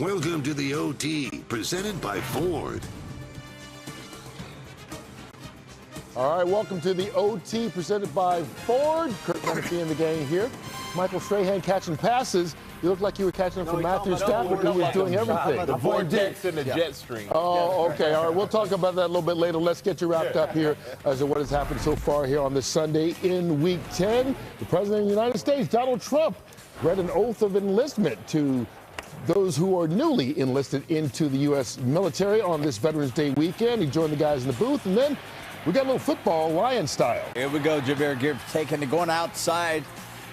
Welcome to the OT, presented by Ford. All right, welcome to the OT presented by Ford. Kurt Hennessy in the game here. Michael Strahan catching passes. You look like you were catching them from Matthew Stafford, who was doing everything. The vortex and the jet stream. Oh, okay. All right, we'll talk about that a little bit later. Let's get you wrapped up here as to what has happened so far here on this Sunday in Week 10. The President of the United States, Donald Trump, read an oath of enlistment to those who are newly enlisted into the U.S. military on this Veterans Day weekend. He joined the guys in the booth, and then we got a little football, Lion style. Here we go, Javier Gibbs going outside.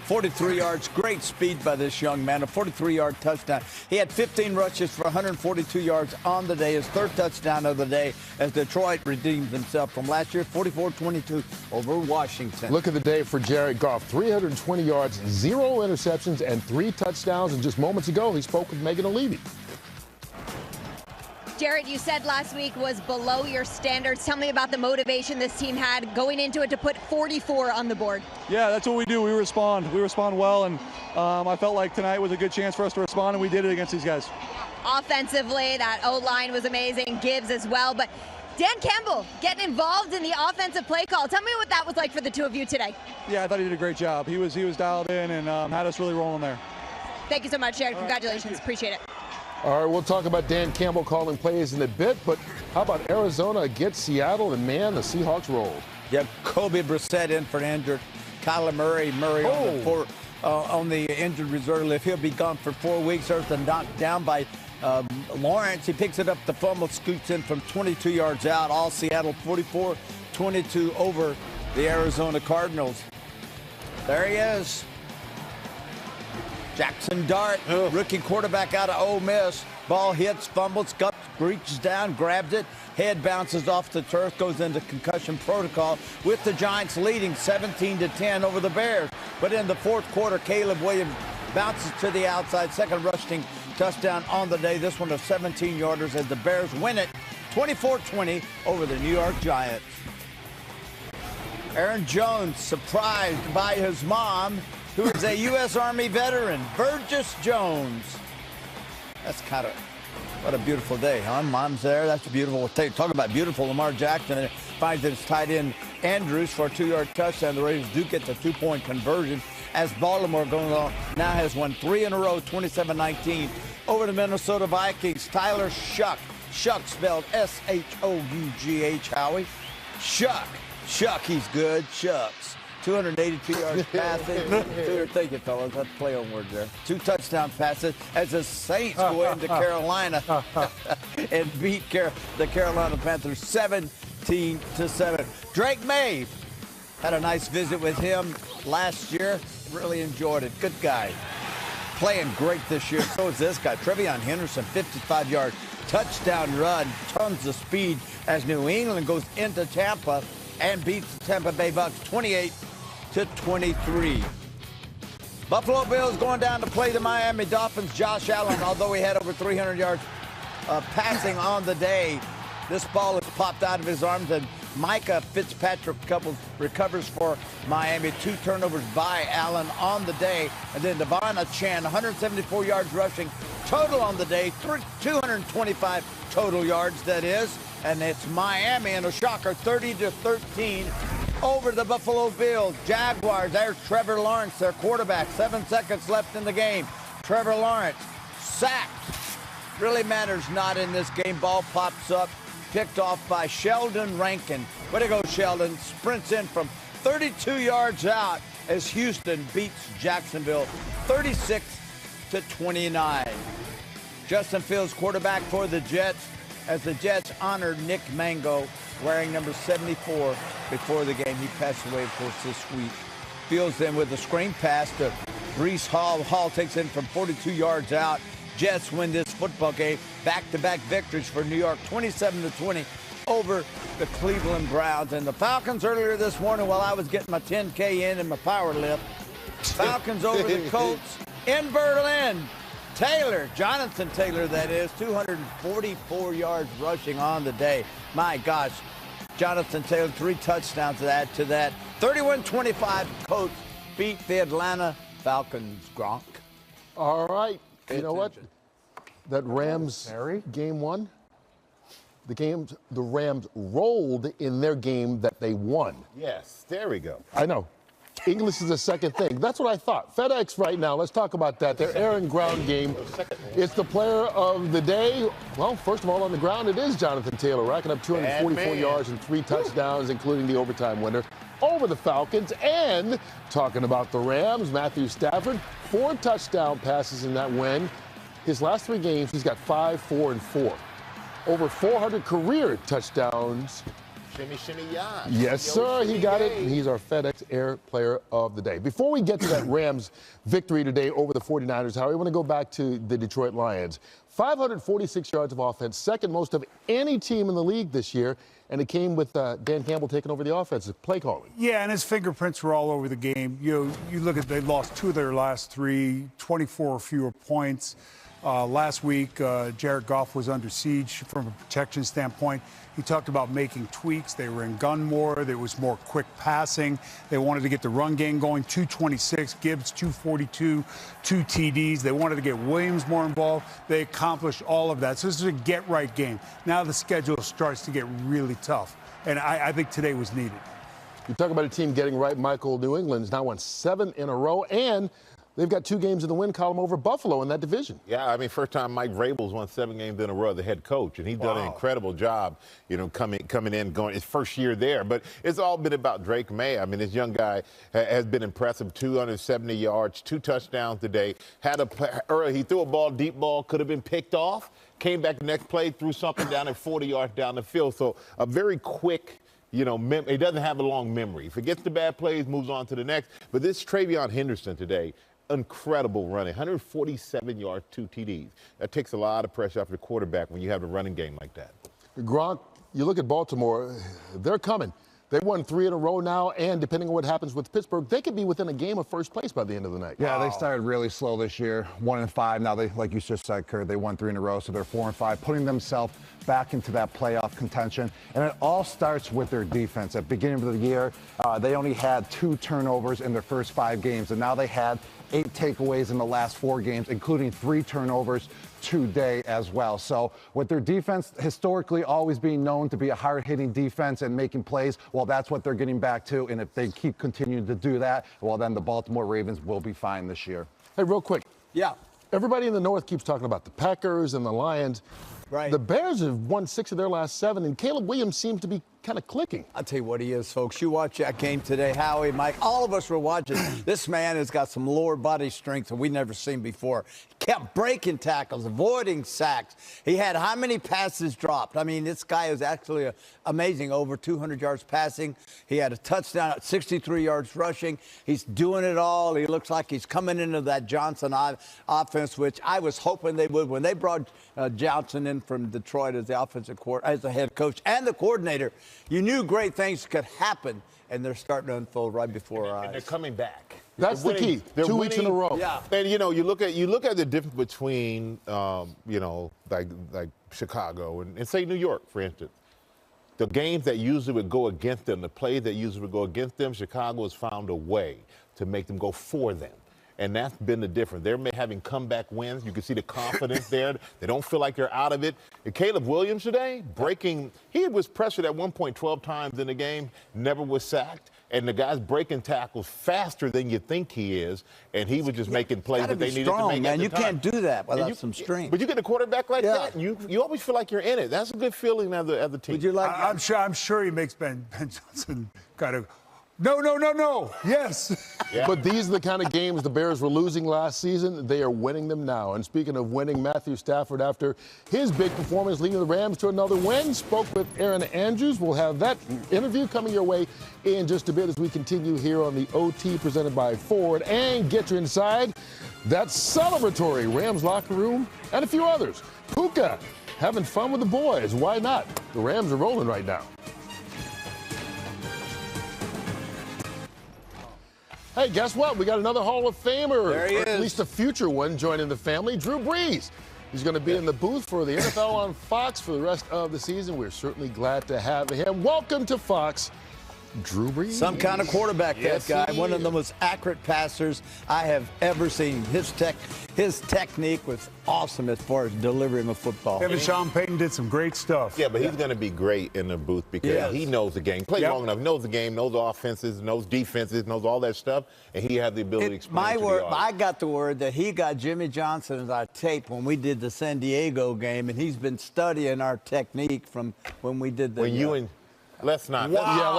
43 yards, great speed by this young man, a 43-yard touchdown. He had 15 rushes for 142 yards on the day, his third touchdown of the day as Detroit redeems himself from last year, 44-22 over Washington. Look at the day for Jared Goff, 320 yards, 0 interceptions, and 3 touchdowns. And just moments ago, he spoke with Megan O'Leary. Jared, you said last week was below your standards. Tell me about the motivation this team had going into it to put 44 on the board. Yeah, that's what we do. We respond. We respond well, and I felt like tonight was a good chance for us to respond, and we did it against these guys. Offensively, that O-line was amazing, Gibbs as well, but Dan Campbell getting involved in the offensive play call. Tell me what that was like for the two of you today. Yeah, I thought he did a great job. He was dialed in and had us really rolling there. Thank you so much, Jared. Congratulations. Appreciate it. All right, we'll talk about Dan Campbell calling plays in a bit, but how about Arizona against Seattle, and man, the Seahawks rolled. Yeah, Kobe Brissett in for an injured. Kyler Murray on the injured reserve list. He'll be gone for 4 weeks. There's a knocked down by Lawrence. He picks it up, the fumble, scoots in from 22 yards out. All Seattle 44-22 over the Arizona Cardinals. There he is. Jackson Dart, rookie quarterback out of Ole Miss. Ball hits, fumbles, reaches down, grabs it. Head bounces off the turf, goes into concussion protocol with the Giants leading 17-10 over the Bears. But in the fourth quarter, Caleb Williams bounces to the outside, second rushing touchdown on the day. This one of 17-yarders as the Bears win it 24-20 over the New York Giants. Aaron Jones surprised by his mom, who is a U.S. Army veteran, Burgess Jones. That's kind of, what a beautiful day, huh? Mom's there, that's a beautiful thing. Talk about beautiful. Lamar Jackson finds his tight end Andrews for a 2-yard touchdown. The Raiders do get the 2-point conversion as Baltimore going on now has won 3 in a row, 27-19 over the Minnesota Vikings. Tyler Shough spelled S-H-O-U-G-H, Howie. Shough, he's good, Shucks. 282 yards passing. Thank you, fellas. That's play on words there. 2 touchdown passes as the Saints go into Carolina and beat the Carolina Panthers 17-7. Drake May had a nice visit with him last year. Really enjoyed it. Good guy. Playing great this year. So is this guy. Trevion Henderson, 55-yard touchdown run. Tons of speed as New England goes into Tampa and beats the Tampa Bay Bucks 28-23. Buffalo Bills going down to play the Miami Dolphins. Josh Allen, although he had over 300 yards passing on the day, this ball has popped out of his arms, and Micah Fitzpatrick recovers for Miami. 2 turnovers by Allen on the day. And then Devon Achane, 174 yards rushing total on the day, 225 total yards, that is. And it's Miami in a shocker, 30-13 over the Buffalo Bills. Jaguars, there's Trevor Lawrence, their quarterback. 7 seconds left in the game. Trevor Lawrence sacked. Really matters not in this game. Ball pops up, picked off by Sheldon Rankin. Way to go, Sheldon. Sprints in from 32 yards out as Houston beats Jacksonville 36-29. Justin Fields, quarterback for the Jets, as the Jets honored Nick Mango, wearing number 74 before the game. He passed away, of course, this week. Fields then with a screen pass to Breece Hall. Hall takes in from 42 yards out. Jets win this football game. Back-to-back victories for New York, 27-20 over the Cleveland Browns. And the Falcons earlier this morning, while I was getting my 10K in and my power lift, Falcons over the Colts in Berlin. Jonathan Taylor, that is, 244 yards rushing on the day. My gosh, Jonathan Taylor, 3 touchdowns to add to that. 31-25, Colts beat the Atlanta Falcons. Gronk. All right. You know what? that Rams game one? The Rams rolled in their game that they won. Yes, there we go. I know. English is the second thing. That's what I thought. FedEx right now, let's talk about that. Their air and ground game. It's the player of the day. Well, first of all, on the ground, it is Jonathan Taylor, racking up 244 yards and 3 touchdowns, including the overtime winner over the Falcons. And talking about the Rams, Matthew Stafford, 4 touchdown passes in that win. His last 3 games, he's got 5, 4, and 4. Over 400 career touchdowns. Shimmy, shimmy, yeah. Yes, sir, he got it. He's our FedEx Air Player of the Day. Before we get to that Rams victory today over the 49ers, Howie, I want to go back to the Detroit Lions. 546 yards of offense, second most of any team in the league this year, and it came with Dan Campbell taking over the offensive play calling. Yeah, and his fingerprints were all over the game. You look at, they lost 2 of their last 3, 24 or fewer points. Last week, Jared Goff was under siege from a protection standpoint. He talked about making tweaks. They were in gun more. There was more quick passing. They wanted to get the run game going. 226, Gibbs 242, 2 TDs. They wanted to get Williams more involved. They accomplished all of that. So this is a get-right game. Now the schedule starts to get really tough, and I think today was needed. You talk about a team getting right. Michael, New England's now won 7 in a row, and they've got 2 games in the win column over Buffalo in that division. Yeah, I mean, first time Mike Vrabel's won 7 games in a row, the head coach, and he's done an incredible job, you know, coming in, going his first year there. But it's all been about Drake May. I mean, this young guy has been impressive. 270 yards, 2 touchdowns today. He threw a ball, deep ball, could have been picked off. Came back the next play, threw something down at 40 yards down the field. So a very quick. You know, he doesn't have a long memory. If he gets the bad plays, moves on to the next. But this Travion Henderson today, incredible running, 147 yards, 2 TDs. That takes a lot of pressure off your quarterback when you have a running game like that. Gronk, you look at Baltimore, they're coming. They won 3 in a row now, and depending on what happens with Pittsburgh, they could be within a game of first place by the end of the night. Yeah, they started really slow this year, 1-5. Now they, like you just said, Kurt, they won 3 in a row, so they're 4-5, putting themselves back into that playoff contention. And it all starts with their defense. At the beginning of the year, they only had 2 turnovers in their first 5 games, and now they had 8 takeaways in the last 4 games, including 3 turnovers today as well. So with their defense historically always being known to be a hard-hitting defense and making plays, well, that's what they're getting back to. And if they keep continuing to do that, well, then the Baltimore Ravens will be fine this year. Hey, real quick. Yeah. Everybody in the North keeps talking about the Packers and the Lions. Right. The Bears have won 6 of their last 7, and Caleb Williams seems to be kind of clicking. I'll tell you what he is, folks. You watch that game today, Howie, Mike, all of us were watching. This man has got some lower body strength that we've never seen before. Kept breaking tackles, avoiding sacks. He had how many passes dropped? I mean, this guy is actually amazing, over 200 yards passing. He had a touchdown at 63 yards rushing. He's doing it all. He looks like he's coming into that Johnson offense, which I was hoping they would. When they brought Johnson in from Detroit as the offensive as the head coach and the coordinator, you knew great things could happen, and they're starting to unfold right before our eyes. And they're coming back. That's the key. They're 2 weeks in a row. Yeah. And you know, you look at the difference between you know, like Chicago and say New York, for instance. The games that usually would go against them, the plays that usually would go against them, Chicago has found a way to make them go for them. And that's been the difference. They're having comeback wins. You can see the confidence there. They don't feel like they're out of it. And Caleb Williams today, he was pressured at one point 12 times in the game, never was sacked. And the guy's breaking tackles faster than you think he is. And he was just making plays that they needed to make man. at the You time. can't do that without some strength. But you get a quarterback like that, you always feel like you're in it. That's a good feeling as a team. Would you like? I'm sure he makes Ben Johnson kind of. No. Yes. Yeah. But these are the kind of games the Bears were losing last season. They are winning them now. And speaking of winning, Matthew Stafford, after his big performance leading the Rams to another win, spoke with Aaron Andrews. We'll have that interview coming your way in just a bit as we continue here on the OT presented by Ford and get you inside that celebratory Rams locker room and a few others. Puka having fun with the boys. Why not? The Rams are rolling right now. Hey, guess what? We got another Hall of Famer, There he or at is. least a future one, joining the family. Drew Brees. He's going to be in the booth for the NFL on Fox for the rest of the season. We're certainly glad to have him. Welcome to Fox, Drew Brees? Some kind of quarterback, Yes, that guy. he One of the is. most accurate passers I have ever seen. His technique was awesome as far as delivering a football. Him and Sean Payton did some great stuff. Yeah, but he's going to be great in the booth because Yes. he knows the game. Played Yep. long enough, knows the game, knows offenses, knows defenses, knows all that stuff, and he has the ability to explain it to the audience. I got the word that he got Jimmy Johnson as our tape when we did the San Diego game, and he's been studying our technique from when we did the. When you and let's not. Wow. Yeah,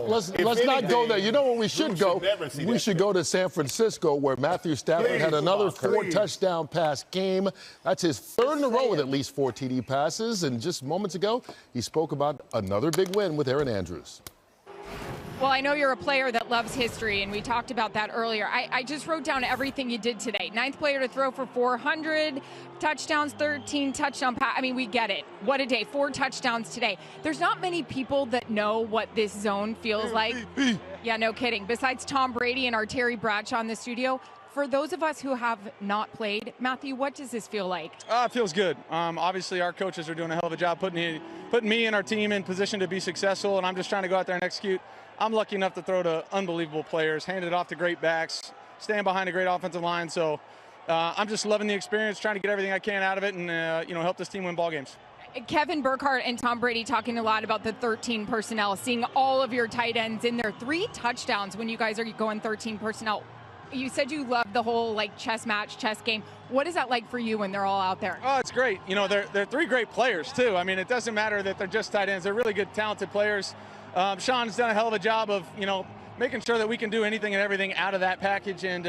let's If not go anything, there. You know where we should Drew go? should never see We that should go to San Francisco, where Matthew Stafford had Please, another come on, 4 please. touchdown pass game. That's his third in a row with at least 4 TD passes. And just moments ago, he spoke about another big win with Aaron Andrews. Well, I know you're a player that loves history, and we talked about that earlier. I just wrote down everything you did today. 9th player to throw for 400 touchdowns, 13 touchdown pass. I mean, we get it. What a day. 4 touchdowns today. There's not many people that know what this zone feels like. Yeah, no kidding. Besides Tom Brady and our Terry Bradshaw in the studio, for those of us who have not played, Matthew, what does this feel like? It feels good. Obviously, our coaches are doing a hell of a job putting me and our team in position to be successful, and I'm just trying to go out there and execute. I'm lucky enough to throw to unbelievable players, hand it off to great backs, stand behind a great offensive line. So I'm just loving the experience, trying to get everything I can out of it, and help this team win ball games. Kevin Burkhardt and Tom Brady talking a lot about the 13 personnel, seeing all of your tight ends in there. 3 touchdowns when you guys are going 13 personnel. You said you love the whole chess match, chess game. What is that like for you when they're all out there? Oh, it's great. They're 3 great players too. I mean, it doesn't matter that they're just tight ends. They're really good, talented players. Sean's done a hell of a job of, making sure that we can do anything and everything out of that package, and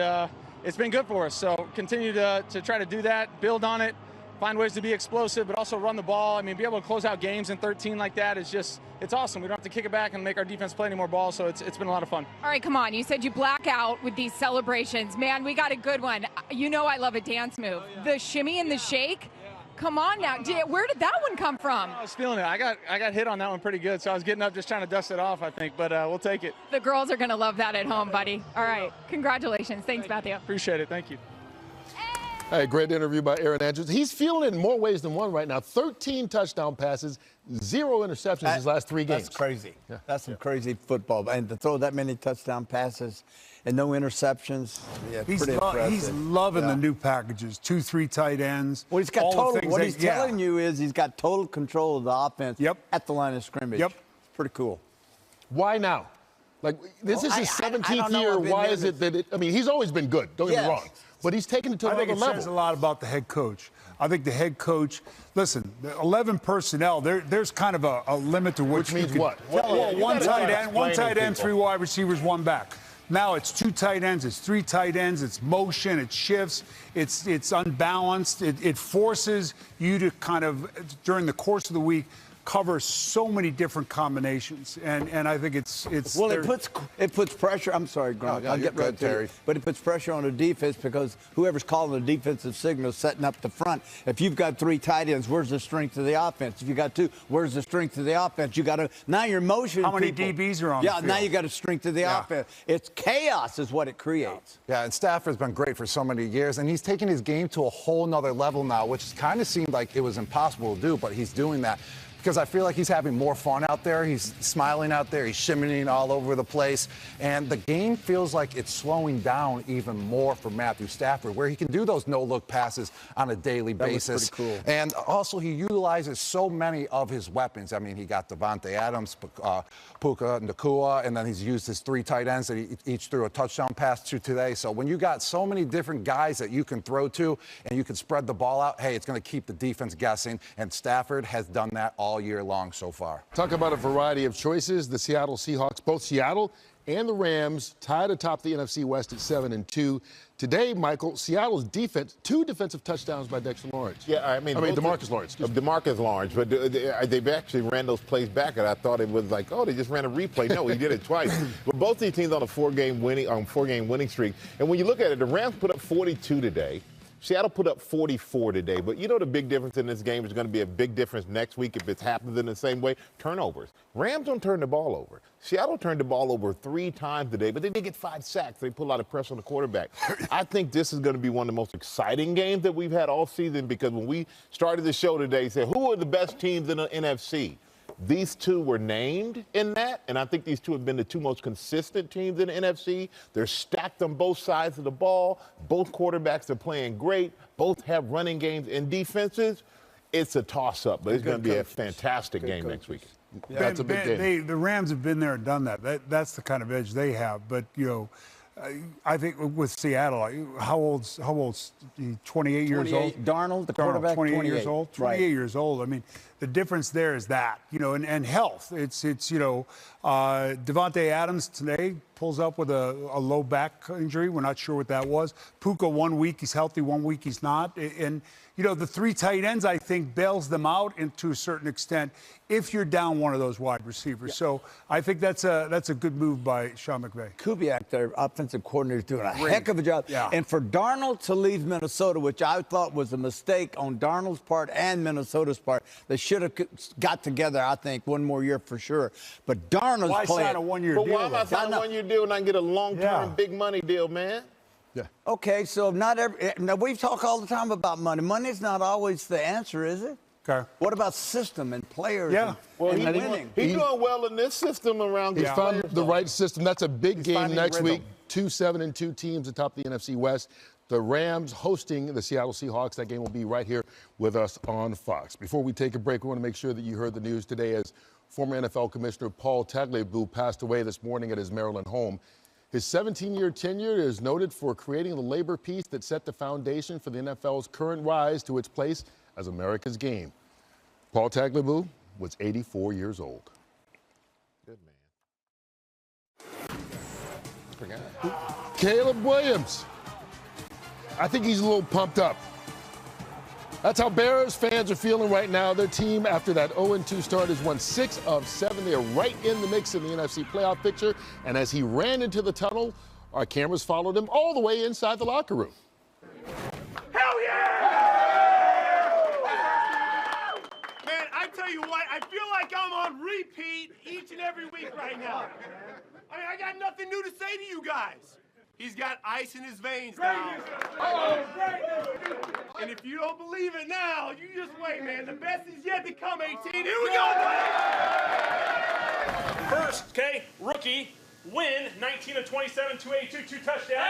it's been good for us. So continue to try to do that, build on it, find ways to be explosive, but also run the ball. I mean, be able to close out games in 13 like that is just, it's awesome. We don't have to kick it back and make our defense play any more ball, so it's been a lot of fun. All right, come on. You said you black out with these celebrations. Man, we got a good one. You know I love a dance move. The shimmy and the shake. Come on now. Where did that one come from? I was feeling it. I got hit on that one pretty good, so I was getting up just trying to dust it off, I think, but we'll take it. The girls are going to love that at home, buddy. All right. Congratulations. Thanks, Matthew. Appreciate it. Thank you. Hey, great interview by Aaron Andrews. He's feeling it in more ways than one right now. 13 touchdown passes, 0 interceptions his last 3 games. That's crazy. Yeah. That's some crazy football. And to throw that many touchdown passes and no interceptions, yeah, He's pretty impressive. He's loving Yeah. the new packages, 2-3 tight ends. Well, he's got all the total. things What that- he's telling you is he's got total control of the offense Yep. at the line of scrimmage. Yep. It's pretty cool. Why now? This is his I 17th don't know. year. I've been Why there is it that I mean, he's always been good. Don't get Yes. me wrong. But he's taken it to I another think it level. says a lot about the head coach. I think the head coach, listen, the 11 personnel, there's kind of a limit to what Which means can, what? Well, You one gotta tight start end, 3 explaining people. wide receivers, 1 back. Now it's 2 tight ends, it's 3 tight ends, it's motion, it shifts, it's unbalanced. It forces you to kind of, during the course of the week, cover so many different combinations, and I think it's Well, it puts pressure. I'm sorry, Gronk. No, I'll you're get right good, to it. Terry. But it puts pressure on the defense because whoever's calling the defensive signal is setting up the front. If you've got 3 tight ends, where's the strength of the offense? If you got 2, where's the strength of the offense? You got to now you're motion. How many people. DBs are on the Yeah, now field? you got a strength of the Yeah. offense. It's chaos, is what it creates. Yeah, and Stafford's been great for so many years, and he's taken his game to a whole nother level now, which kind of seemed like it was impossible to do, but he's doing that. Because I feel like he's having more fun out there. He's smiling out there. He's shimmying all over the place. And the game feels like it's slowing down even more for Matthew Stafford, where he can do those no-look passes on a daily basis. pretty cool. And also, he utilizes so many of his weapons. I mean, he got Devontae Adams, Puka Nacua, and then he's used his 3 tight ends that he each threw a touchdown pass to today. So when you got so many different guys that you can throw to and you can spread the ball out, hey, it's going to keep the defense guessing. And Stafford has done that all year long so far. Talk about a variety of choices. The Seattle Seahawks, both Seattle and the Rams, tied atop the NFC West at 7-2. Today, Michael, Seattle's defense, 2 defensive touchdowns by Dexter Lawrence. Yeah, I mean DeMarcus Lawrence. excuse me. DeMarcus Lawrence, but they've actually ran those plays back, and I thought it was like, oh, they just ran a replay. No, he did it twice. But both these teams on a 4-game winning streak. And when you look at it, the Rams put up 42 today. Seattle put up 44 today, but you know the big difference in this game is going to be a big difference next week if it happens in the same way. Turnovers. Rams don't turn the ball over. Seattle turned the ball over 3 times today, but they did get 5 sacks. They put a lot of pressure on the quarterback. I think this is going to be one of the most exciting games that we've had all season because when we started the show today, said who are the best teams in the NFC? These two were named in that, and I think these two have been the two most consistent teams in the NFC. They're stacked on both sides of the ball. Both quarterbacks are playing great. Both have running games and defenses. It's a toss-up, but it's going to be a fantastic game next week. Yeah, that's a big game. The Rams have been there and done that. That's the kind of edge they have. But, I think with Seattle, how old's he? 28 years old? Darnold, the quarterback, 28 years old. 28 right. years old. I mean, the difference there is that, and health. It's Devontae Adams today pulls up with a low back injury. We're not sure what that was. Puka 1 week he's healthy, 1 week he's not. And the three tight ends, I think, bails them out to a certain extent if you're down one of those wide receivers. Yeah. So I think that's a good move by Sean McVay. Kubiak, their offensive coordinator, is doing a heck of a job. Yeah. And for Darnold to leave Minnesota, which I thought was a mistake on Darnold's part and Minnesota's part, they should have got together, I think, one more year for sure. But Darnold's why playing. Sign a one-year deal? But why am I signing a one-year deal and I can get a long-term big money deal, man? Yeah. Okay, so now we talk all the time about money. Money's not always the answer, is it? Okay. What about system and players? Yeah. And winning? He's doing well in this system around. He's found the right system. That's a big game next week. 2-7-2 teams atop the NFC West. The Rams hosting the Seattle Seahawks. That game will be right here with us on Fox. Before we take a break, we want to make sure that you heard the news today as former NFL Commissioner Paul Tagliabue passed away this morning at his Maryland home. His 17-year tenure is noted for creating the labor peace that set the foundation for the NFL's current rise to its place as America's game. Paul Tagliabue was 84 years old. Good man. Caleb Williams. I think he's a little pumped up. That's how Bears fans are feeling right now. Their team, after that 0-2 start, has won 6 of 7. They are right in the mix in the NFC playoff picture. And as he ran into the tunnel, our cameras followed him all the way inside the locker room. Hell yeah! Man, I tell you what, I feel like I'm on repeat each and every week right now. I mean, I got nothing new to say to you guys. He's got ice in his veins now. And if you don't believe it now, you just wait, man. The best is yet to come, 18. Here we go. First, okay, rookie, win, 19 of 27, 282, 2 touchdowns.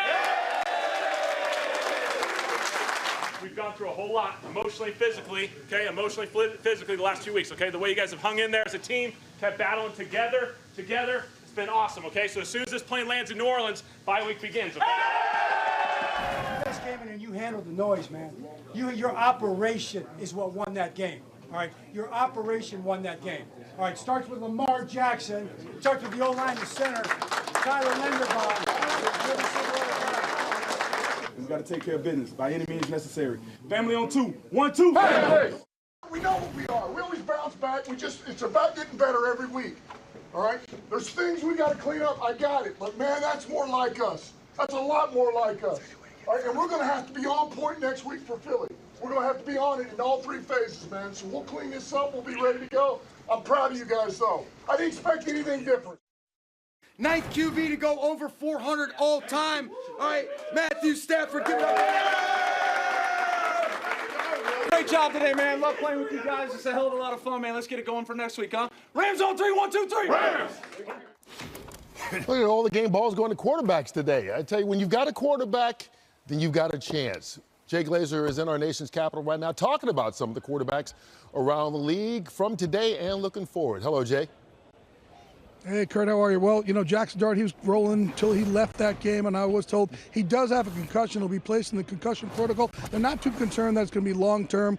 We've gone through a whole lot, emotionally, physically, okay, physically the last 2 weeks, okay? The way you guys have hung in there as a team, kept battling together. It's been awesome, okay? So as soon as this plane lands in New Orleans, bye week begins, okay? You guys came in and you handled the noise, man. Your operation is what won that game, all right? Your operation won that game. All right, starts with Lamar Jackson, starts with the O-line, the center, Tyler Linderbaum. We've got to take care of business by any means necessary. Family on 2. 1, 2. Hey! We know what we are. We always bounce back. It's about getting better every week. All right? There's things we got to clean up. I got it. But, man, that's more like us. That's a lot more like us. All right? And we're going to have to be on point next week for Philly. We're going to have to be on it in all 3 phases, man. So we'll clean this up. We'll be ready to go. I'm proud of you guys, though. I didn't expect anything different. 9th QB to go over 400 all time. All right, Matthew Stafford, give it up. Great job today, man. Love playing with you guys. It's a hell of a lot of fun, man. Let's get it going for next week, huh? Rams on 3, 1, 2, 3. Rams! Look at all the game balls going to quarterbacks today. I tell you, when you've got a quarterback, then you've got a chance. Jay Glazer is in our nation's capital right now talking about some of the quarterbacks around the league from today and looking forward. Hello, Jay. Hey, Kurt, how are you? Well, Jackson Dart, he was rolling until he left that game, and I was told he does have a concussion. He'll be placed in the concussion protocol. They're not too concerned that it's going to be long-term.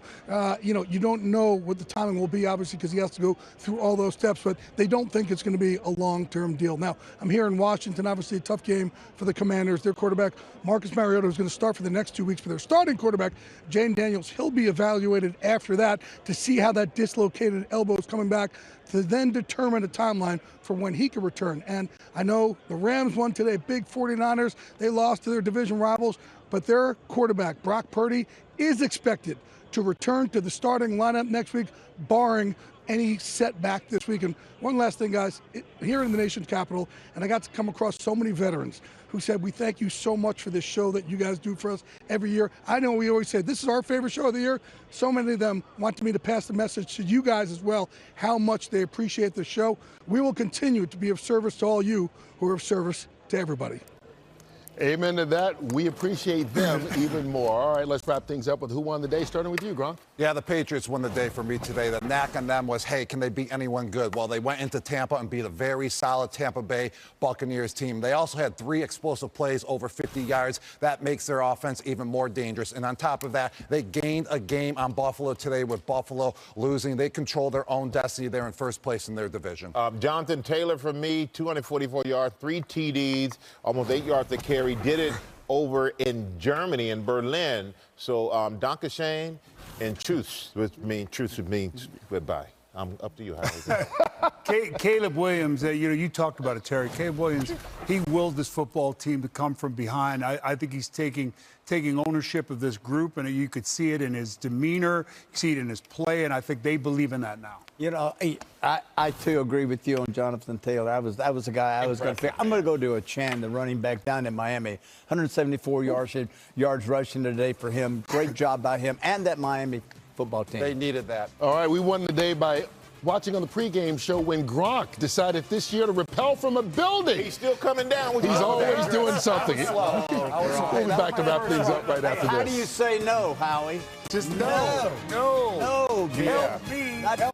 You don't know what the timing will be, obviously, because he has to go through all those steps, but they don't think it's going to be a long-term deal. Now, I'm here in Washington, obviously a tough game for the Commanders. Their quarterback, Marcus Mariota, is going to start for the next 2 weeks. For their starting quarterback, Jane Daniels, he'll be evaluated after that to see how that dislocated elbow is coming back, to then determine a timeline for when he can return. And I know the Rams won today, big 49ers. They lost to their division rivals, but their quarterback, Brock Purdy, is expected to return to the starting lineup next week, barring any setback this week. And one last thing, guys, here in the nation's capital, and I got to come across so many veterans who said, we thank you so much for this show that you guys do for us every year. I know we always say, this is our favorite show of the year. So many of them want me to pass the message to you guys as well, how much they appreciate the show. We will continue to be of service to all you who are of service to everybody. Amen to that. We appreciate them even more. All right, let's wrap things up with who won the day, starting with you, Gronk. Yeah, the Patriots won the day for me today. The knack on them was, hey, can they beat anyone good? Well, they went into Tampa and beat a very solid Tampa Bay Buccaneers team. They also had 3 explosive plays over 50 yards. That makes their offense even more dangerous. And on top of that, they gained a game on Buffalo today with Buffalo losing. They control their own destiny. They're in first place in their division. Jonathan Taylor for me, 244 yards, 3 TDs, almost 8 yards to carry. Did it over in Germany, in Berlin. So Dankeschön and Tschüss, which means goodbye. I'm up to you, Howard. Caleb Williams, you talked about it, Terry. Caleb Williams, he willed this football team to come from behind. I think he's taking ownership of this group, and you could see it in his demeanor, you see it in his play, and I think they believe in that now. You know, I too agree with you on Jonathan Taylor. That was a guy I was going to pick. I'm going to go to a Chan, the running back down in Miami. 174 yards rushing today for him. Great job by him and that Miami football team. They needed that. All right, we won the day by watching on the pregame show when Gronk decided this year to rappel from a building. He's still coming down. He's always doing something. We'll be back to wrap things up right after this. How do you say no, Howie? Just no. Yeah.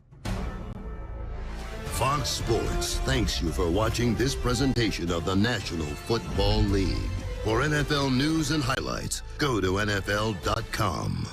Fox Sports thanks you for watching this presentation of the National Football League. For NFL news and highlights, go to NFL.com.